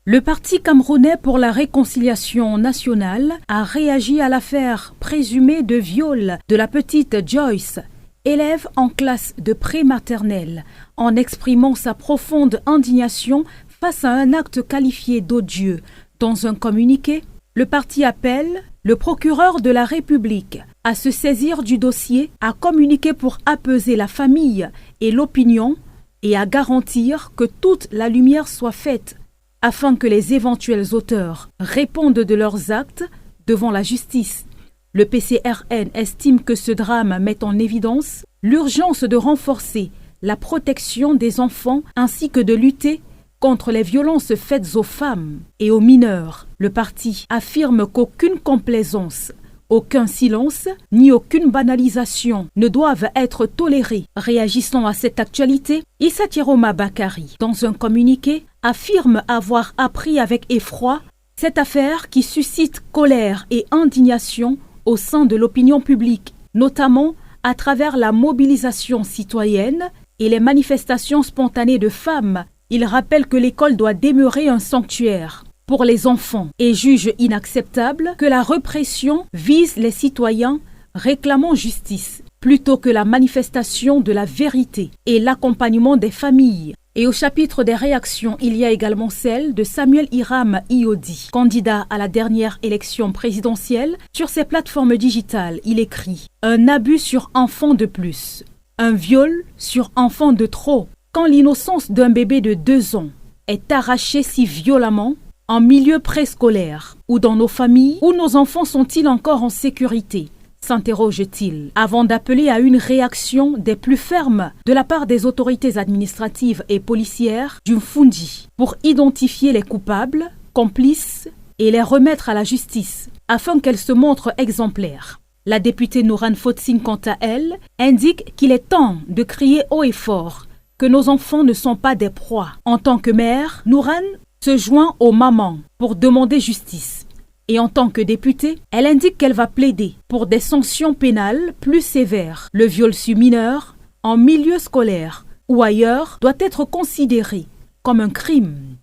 Le Parti camerounais pour la réconciliation nationale a réagi à l'affaire présumée de viol de la petite Joyce, élève en classe de pré-maternelle, en exprimant sa profonde indignation face à un acte qualifié d'odieux. Dans un communiqué, le parti appelle le procureur de la République à se saisir du dossier, à communiquer pour apaiser la famille et l'opinion et à garantir que toute la lumière soit faite afin que les éventuels auteurs répondent de leurs actes devant la justice. Le PCRN estime que ce drame met en évidence l'urgence de renforcer la protection des enfants ainsi que de lutter contre les violences faites aux femmes et aux mineurs. Le parti affirme qu'aucune complaisance, aucun silence, ni aucune banalisation ne doivent être tolérés. Réagissant à cette actualité, Issa Tiroma Bakari, dans un communiqué, affirme avoir appris avec effroi cette affaire qui suscite colère et indignation au sein de l'opinion publique, notamment à travers la mobilisation citoyenne et les manifestations spontanées de femmes. Il rappelle que l'école doit demeurer un sanctuaire pour les enfants et juge inacceptable que la répression vise les citoyens réclamant justice plutôt que la manifestation de la vérité et l'accompagnement des familles. Et au chapitre des réactions, il y a également celle de Samuel Hiram Iodi, candidat à la dernière élection présidentielle. Sur ses plateformes digitales, il écrit « Un abus sur enfant de plus, un viol sur enfant de trop. Quand l'innocence d'un bébé de 2 ans est arrachée si violemment, en milieu préscolaire ou dans nos familles, où nos enfants sont-ils encore en sécurité ?» s'interroge-t-il, avant d'appeler à une réaction des plus fermes de la part des autorités administratives et policières du Mfundi pour identifier les coupables, complices et les remettre à la justice afin qu'elles se montrent exemplaires. La députée Nourane Fotsine, quant à elle, indique qu'il est temps de crier haut et fort que nos enfants ne sont pas des proies. En tant que mère, Nourane se joint aux mamans pour demander justice. Et en tant que députée, elle indique qu'elle va plaider pour des sanctions pénales plus sévères. Le viol sur mineur, en milieu scolaire ou ailleurs, doit être considéré comme un crime.